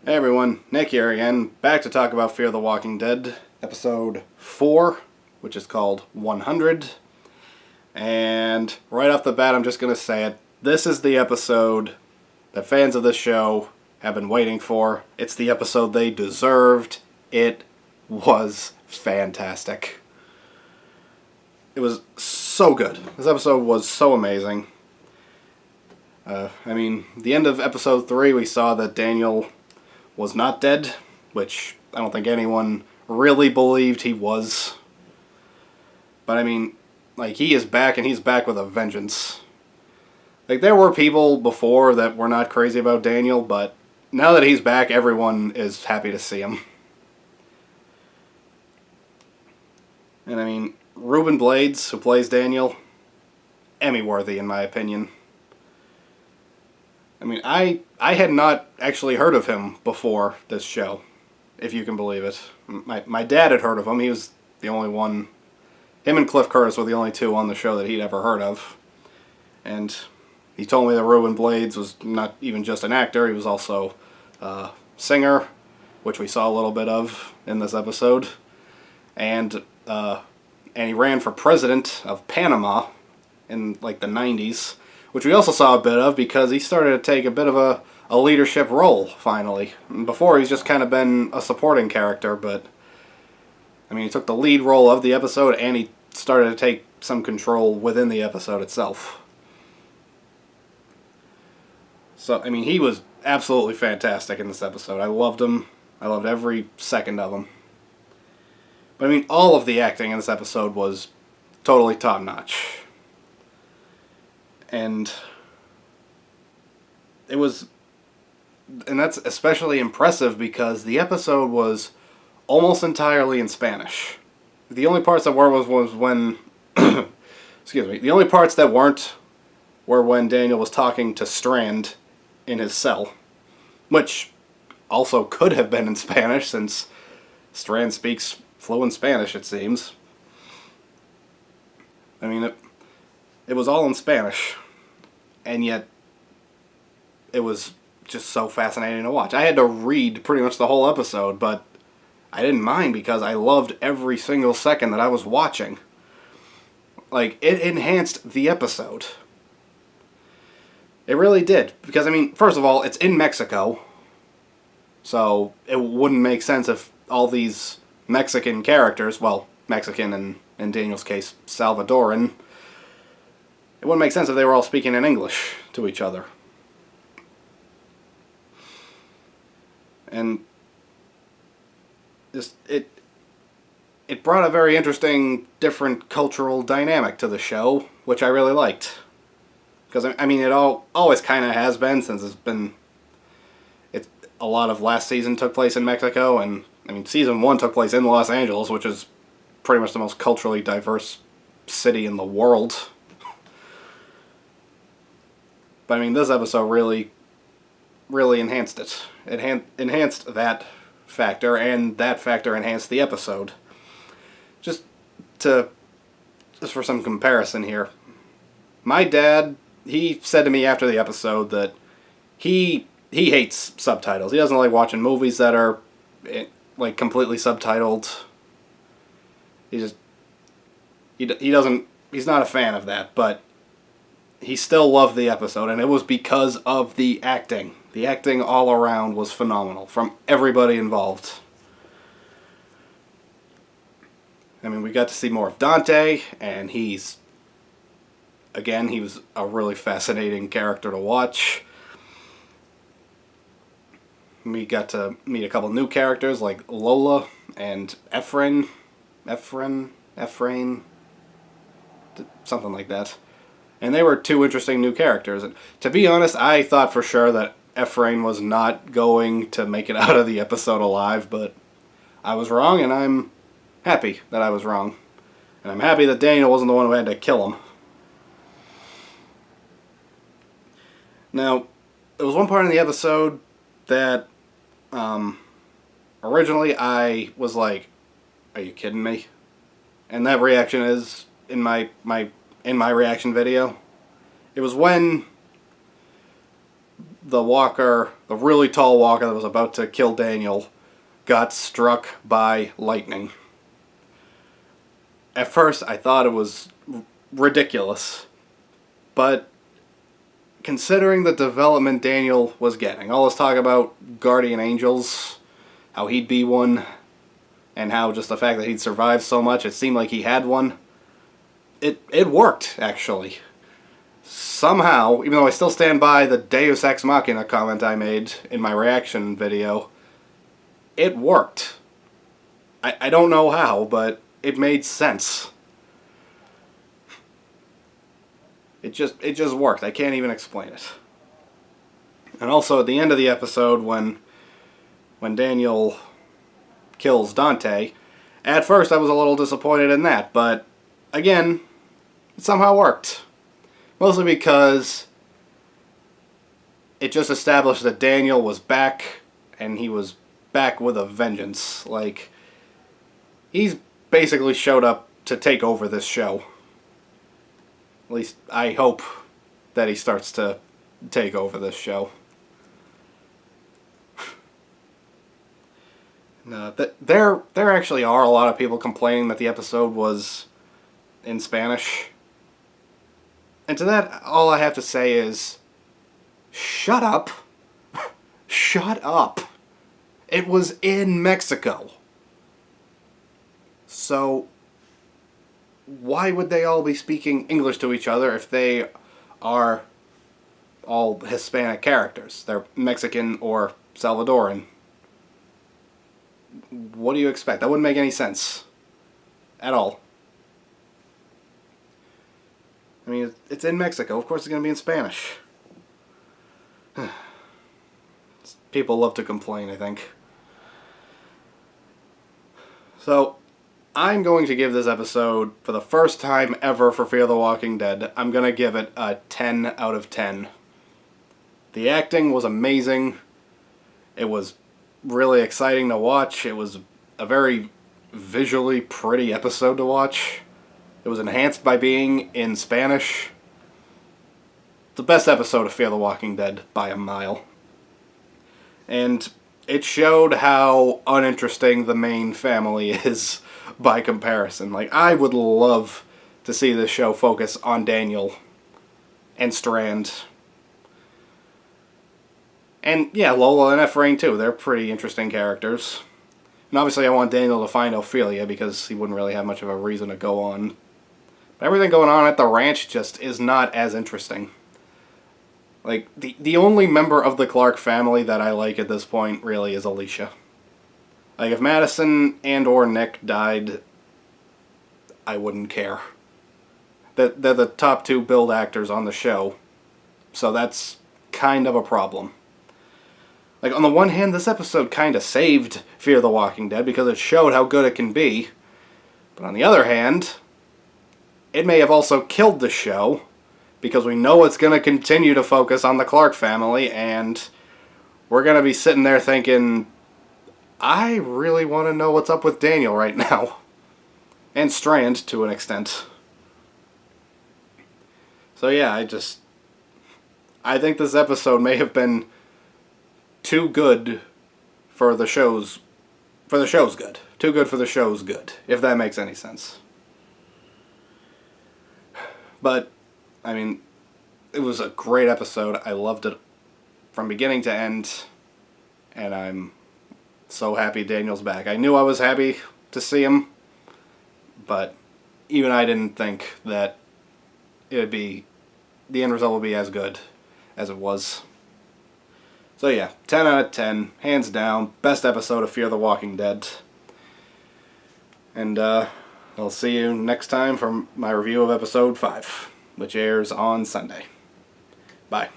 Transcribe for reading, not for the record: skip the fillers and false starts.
Hey everyone, Nick here again, back to talk about Fear the Walking Dead, episode 4, which is called 100. And right off the bat, I'm just going to say it. This is the episode that fans of this show have been waiting for. It's the episode they deserved. It was fantastic. It was so good. This episode was so amazing. The end of episode 3, we saw that Daniel was not dead, which I don't think anyone really believed he was. But he is back, and he's back with a vengeance. There were people before that were not crazy about Daniel, but now that he's back, everyone is happy to see him. And Ruben Blades, who plays Daniel, Emmy-worthy in my opinion. I had not actually heard of him before this show, if you can believe it. My dad had heard of him. He was the only one. Him and Cliff Curtis were the only two on the show that he'd ever heard of. And he told me that Ruben Blades was not even just an actor. He was also a singer, which we saw a little bit of in this episode. And he ran for president of Panama in the 90s. Which we also saw a bit of because he started to take a bit of a leadership role, finally. Before, he's just kind of been a supporting character, but he took the lead role of the episode and he started to take some control within the episode itself. So, he was absolutely fantastic in this episode. I loved him. I loved every second of him. But all of the acting in this episode was totally top-notch. And that's especially impressive because the episode was almost entirely in Spanish. The only parts that were was when, excuse me, the only parts that weren't were when Daniel was talking to Strand in his cell, which also could have been in Spanish since Strand speaks fluent Spanish, it seems. It was all in Spanish, and yet it was just so fascinating to watch. I had to read pretty much the whole episode, but I didn't mind because I loved every single second that I was watching. It enhanced the episode. It really did, because first of all, it's in Mexico, so it wouldn't make sense if all these Mexican characters, well, Mexican and in Daniel's case, Salvadoran, it wouldn't make sense if they were all speaking in English to each other. And it brought a very interesting, different cultural dynamic to the show, which I really liked. Because, it always kind of has been, since a lot of last season took place in Mexico, and, season 1 took place in Los Angeles, which is pretty much the most culturally diverse city in the world. But this episode really enhanced it. It enhanced that factor, and that factor enhanced the episode. Just for some comparison here. My dad, he said to me after the episode that he hates subtitles. He doesn't like watching movies that are completely subtitled. He's not a fan of that, but he still loved the episode, and it was because of the acting. The acting all around was phenomenal, from everybody involved. We got to see more of Dante, and he was a really fascinating character to watch. We got to meet a couple new characters, like Lola and Efrain, something like that. And they were two interesting new characters. And to be honest, I thought for sure that Efrain was not going to make it out of the episode alive, but I was wrong, and I'm happy that I was wrong. And I'm happy that Daniel wasn't the one who had to kill him. Now, there was one part in the episode that originally I was like, are you kidding me? And that reaction is in my reaction video. It was when the walker, the really tall walker that was about to kill Daniel, got struck by lightning. At first, I thought it was ridiculous, but considering the development Daniel was getting, all this talk about guardian angels, how he'd be one, and how just the fact that he'd survived so much, it seemed like he had one, it worked, actually. Somehow, even though I still stand by the Deus Ex Machina comment I made in my reaction video, it worked. I don't know how, but it made sense. It just worked. I can't even explain it. And also at the end of the episode, when Daniel kills Dante, at first I was a little disappointed in that, but again, it somehow worked. Mostly because it just established that Daniel was back, and he was back with a vengeance. Like, he's basically showed up to take over this show. At least, I hope that he starts to take over this show. No, there actually are a lot of people complaining that the episode was in Spanish. And to that, all I have to say is, shut up. Shut up. It was in Mexico. So, why would they all be speaking English to each other if they are all Hispanic characters? They're Mexican or Salvadoran. What do you expect? That wouldn't make any sense. At all. I mean, it's in Mexico. Of course it's going to be in Spanish. People love to complain, I think. So, I'm going to give this episode, for the first time ever for Fear the Walking Dead, I'm going to give it a 10 out of 10. The acting was amazing. It was really exciting to watch. It was a very visually pretty episode to watch. It was enhanced by being in Spanish. The best episode of Fear the Walking Dead by a mile. And it showed how uninteresting the main family is by comparison. Like, I would love to see this show focus on Daniel and Strand. And yeah, Lola and Ephraim too. They're pretty interesting characters. And obviously I want Daniel to find Ophelia because he wouldn't really have much of a reason to go on. But everything going on at the ranch just is not as interesting. Like, the only member of the Clark family that I like at this point really is Alicia. Like, if Madison and or Nick died, I wouldn't care. They're the top two billed actors on the show, so that's kind of a problem. Like, on the one hand, this episode kind of saved Fear the Walking Dead because it showed how good it can be. But on the other hand, it may have also killed the show because we know it's going to continue to focus on the Clark family, and we're going to be sitting there thinking, I really want to know what's up with Daniel right now. And Strand, to an extent. So yeah, I think this episode may have been too good for the show's good. Too good for the show's good, if that makes any sense. But, I mean, it was a great episode. I loved it from beginning to end, and I'm so happy Daniel's back. I knew I was happy to see him, but even I didn't think that the end result would be as good as it was. So yeah, 10 out of 10, hands down, best episode of Fear the Walking Dead. And I'll see you next time for my review of episode 5, which airs on Sunday. Bye.